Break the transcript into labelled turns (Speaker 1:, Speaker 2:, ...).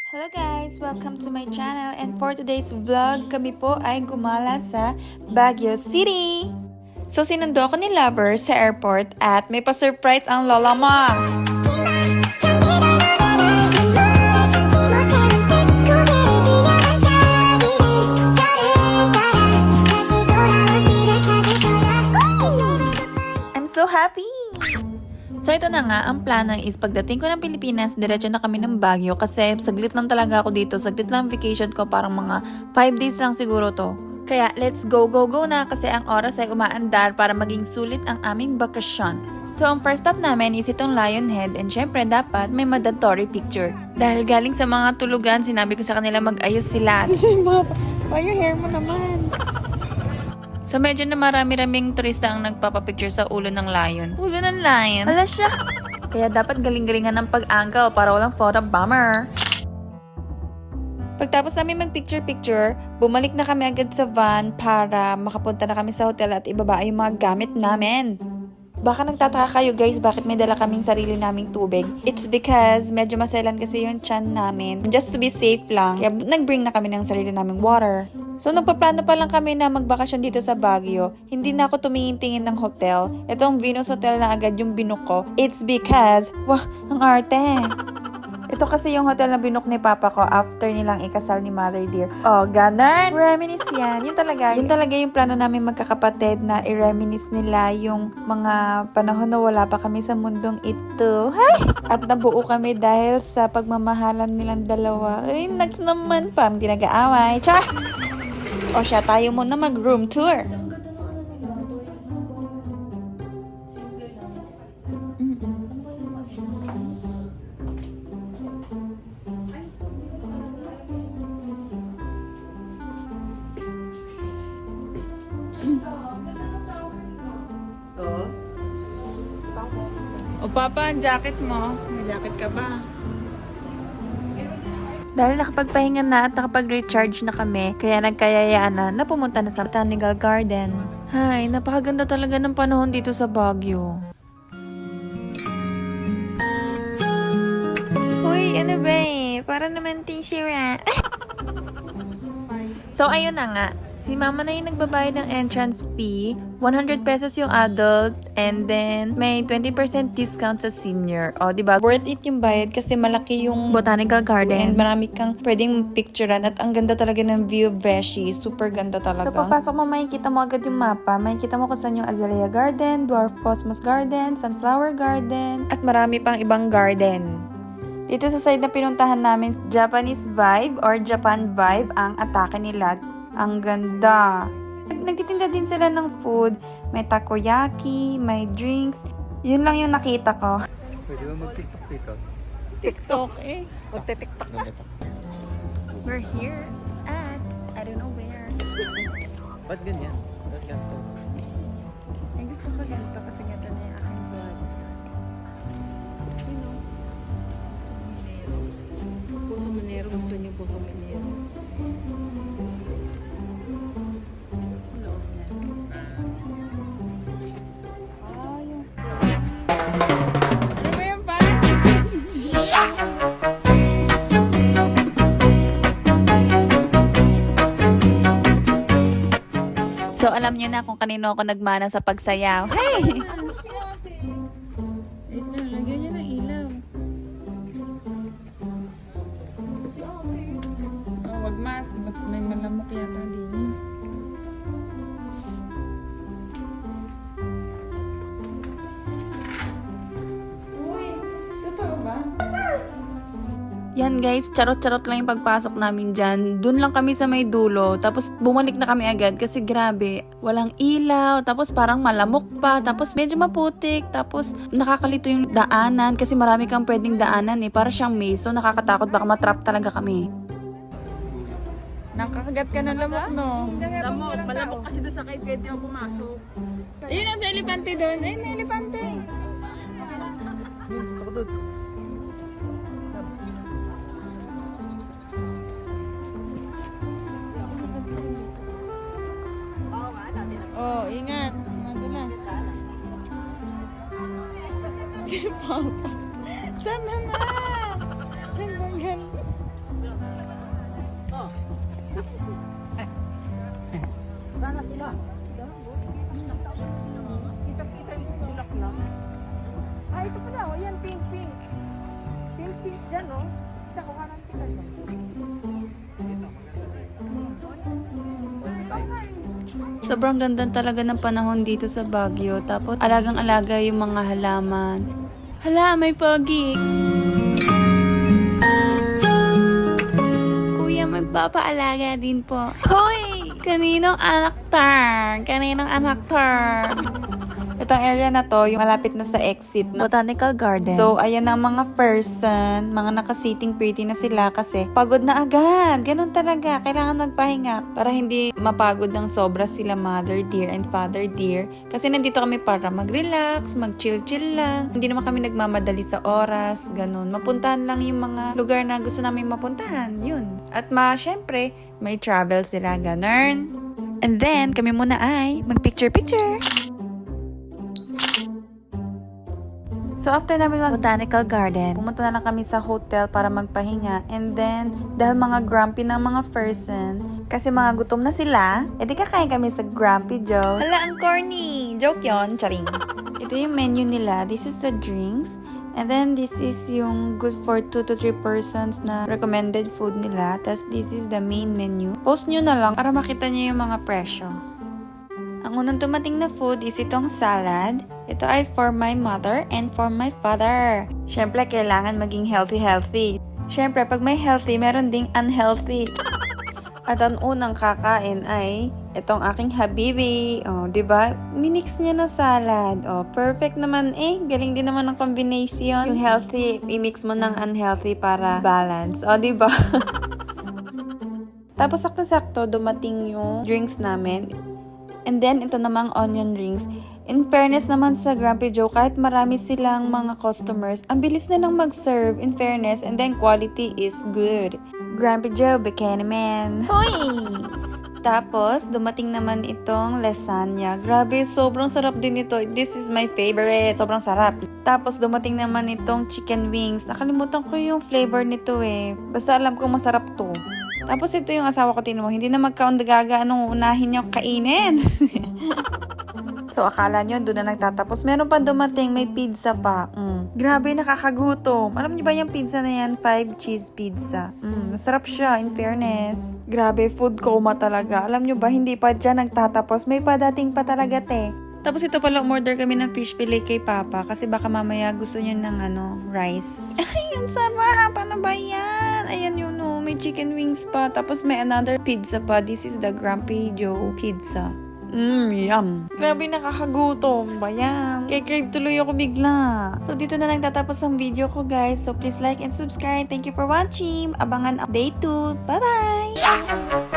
Speaker 1: Hello guys! Welcome to my channel and for today's vlog, kami po ay gumala sa Baguio City! So sinundo ako ni Lover sa airport at may pa-surprise ang lola mo! I'm so happy! So ito na nga, ang plano is pagdating ko ng Pilipinas, diretso na kami ng Baguio kasi saglit lang talaga ako dito, saglit lang vacation ko, parang mga 5 days lang siguro to. Kaya let's go na kasi ang oras ay umaandar para maging sulit ang aming bakasyon. So ang first stop namin is itong Lionhead and syempre dapat may mandatory picture. Dahil galing sa mga tulugan, sinabi ko sa kanila mag-ayos sila.
Speaker 2: Why your hair mo naman?
Speaker 1: So medyo na marami-raming turista ang nagpapapicture sa ulo ng lion. Ulo ng lion? Wala siya. Kaya dapat galing-galingan ng pag-angle para walang photo bomber. Pagtapos namin mag-picture-picture, bumalik na kami agad sa van para makapunta na kami sa hotel at ibaba yung mga gamit namin. Baka nagtataka kayo guys bakit may dala kaming sarili naming tubig. It's because medyo maselan kasi yung tiyan namin. Just to be safe lang, kaya nag-bring na kami ng sarili naming water. So nagpaplano pa lang kami na magbakasyon dito sa Baguio. Hindi na ako tumingin-tingin ng hotel. Itong Venus Hotel na agad yung binook ko. It's because, wah, ang arte. Ito kasi yung hotel na binook ni Papa ko after nilang ikasal ni Mother Dear. Oh, ganun! Reminisce yan. Yun talaga yung plano namin magkakapatid na i-reminisce nila yung mga panahon na wala pa kami sa mundong ito. Hay! At nabuo kami dahil sa pagmamahalan nilang dalawa. Ay, next naman, parang di nag-aaway. Char! O siya, tayo muna mag-room tour. O Papa, ang jacket mo. May jacket ka ba? Dahil nakapagpahinga na at nakapag-recharge na kami, kaya nagkayayaan na pumunta na sa Botanical Garden. Hay, napakaganda talaga ng panahon dito sa Baguio. Uy, ano ba eh? Para naman t-shirt. So, ayun na nga. Si Mama na yung nagbabayad ng entrance fee. 100 pesos yung adult. And then, may 20% discount sa senior. O, diba? Worth it yung bayad kasi malaki yung Botanical Garden. And marami kang pwedeng picturean. At ang ganda talaga ng view of Beshi. Super ganda talaga. So, papasok mo, makikita mo agad yung mapa. Makikita mo kung saan yung Azalea Garden, Dwarf Cosmos Garden, Sunflower Garden, at marami pang ibang garden. Dito sa side na pinuntahan namin, Japanese vibe or Japan vibe ang atake nila. Ang ganda. Nagtitinda din sila ng food. May takoyaki, may drinks. Yun lang yung nakita ko.
Speaker 3: Pwede ba mag-tiktok dito?
Speaker 2: TikTok eh.
Speaker 1: Magte-tiktok ka.
Speaker 2: We're here at, I don't know where.
Speaker 3: Ba't ganyan? Ba't ganito?
Speaker 2: Ay, gusto ko ganito kasi ganito na yung aking vlog. You know, puso manero. Gusto niyo puso manero. Ano ba yan pa?
Speaker 1: So, alam nyo na kung kanino ako nagmana sa pagsayaw. Hey!
Speaker 2: Wait lang, lagyan niyo ng ilaw. Oh, wag mask. Ba't may malamok yata din. Uy, totoo ba?
Speaker 1: Yan guys, charot-charot lang yung pagpasok namin dyan. Doon lang kami sa may dulo. Tapos bumalik na kami agad kasi grabe, walang ilaw. Tapos parang malamok pa. Tapos medyo maputik. Tapos nakakalito yung daanan kasi marami kang pwedeng daanan eh. Para siyang maze. So nakakatakot, baka matrap talaga kami.
Speaker 2: Nakakagat ka ng lamok, no?
Speaker 4: Lamok, malamok kasi doon sa kay pwede ako pumasok.
Speaker 2: Ayun ang sa elepante doon. Ayun na elepante.
Speaker 3: Gusto ko doon.
Speaker 2: Oh, ingat. Madulas. Si Papa. Sana na! Tanggal.
Speaker 1: Sobrang ganda talaga ng panahon dito sa Baguio. Tapos alagang-alaga yung mga halaman. Hala, may pogi. Kuya, magpapaalaga din po. Hoy! Kaninong anak tar? Kaninong anak tar? Itong area na to, yung malapit na sa exit ng Botanical Garden. So, ayan na ang mga person, mga nakasiting pretty na sila kasi pagod na agad. Ganun talaga. Kailangan magpahinga para hindi mapagod ng sobra sila mother dear and father dear. Kasi nandito kami para mag-relax, mag-chill-chill lang. Hindi naman kami nagmamadali sa oras, ganun. Mapuntahan lang yung mga lugar na gusto namin mapuntahan. Yun. At syempre, may travel sila, ganun. And then, kami muna ay mag-picture-picture. So, after namin mag-Botanical Garden, pumunta na lang kami sa hotel para magpahinga. And then, dahil mga grumpy ng mga person, kasi mga gutom na sila, edi kakain kami sa Grumpy Joe. Hala, ang corny! Joke yon, charing. Ito yung menu nila. This is the drinks. And then, this is yung good for 2 to 3 persons na recommended food nila. Tapos, this is the main menu. Post nyo na lang para makita nyo yung mga presyo. Ang unang dumating na food is itong salad. Ito ay for my mother and for my father. Siyempre, kailangan maging healthy. Siyempre, pag may healthy, meron ding unhealthy. At ang unang kakain ay itong aking habibi. Oh, 'di ba? Minix niya na salad. Oh, perfect naman eh. Galing din naman ng combination. Yung healthy, i-mix mo ng unhealthy para balance. Oh, 'di ba? Tapos sakto-sakto dumating yung drinks namin. And then, ito namang onion rings. In fairness naman sa Grumpy Joe, kahit marami silang mga customers, ang bilis nilang mag-serve, in fairness, and then quality is good. Grumpy Joe, bikini man. Hoy! Tapos, dumating naman itong lasagna. Grabe, sobrang sarap din ito. This is my favorite. Sobrang sarap. Tapos, dumating naman itong chicken wings. Nakalimutan ko yung flavor nito eh. Basta alam ko masarap to. Tapos ito yung asawa ko, tinumo, hindi na magkaundagaga anong unahin niyo kainin. So akala nyo doon na nagtatapos. Meron pa dumating, may pizza pa. Grabe, nakakagutom. Alam niyo ba yung pizza na yan? 5 cheese pizza. Masarap siya, in fairness. Grabe, food coma talaga. Alam niyo ba, hindi pa dyan nagtatapos. May padating pa talaga, te. Tapos ito pala, umorder kami ng fish fillet kay Papa kasi baka mamaya gusto niya ng rice. Ay, ang sarap! Ano ba yan? Ayan yun, no. May chicken wings pa. Tapos may another pizza pa. This is the Grumpy Joe pizza. Yum. Grabe, nakakagutom ba yan? Kaya crave tuloy ako bigla. So, dito na lang tatapos ang video ko, guys. So, please like and subscribe. Thank you for watching. Abangan update 2. Bye-bye!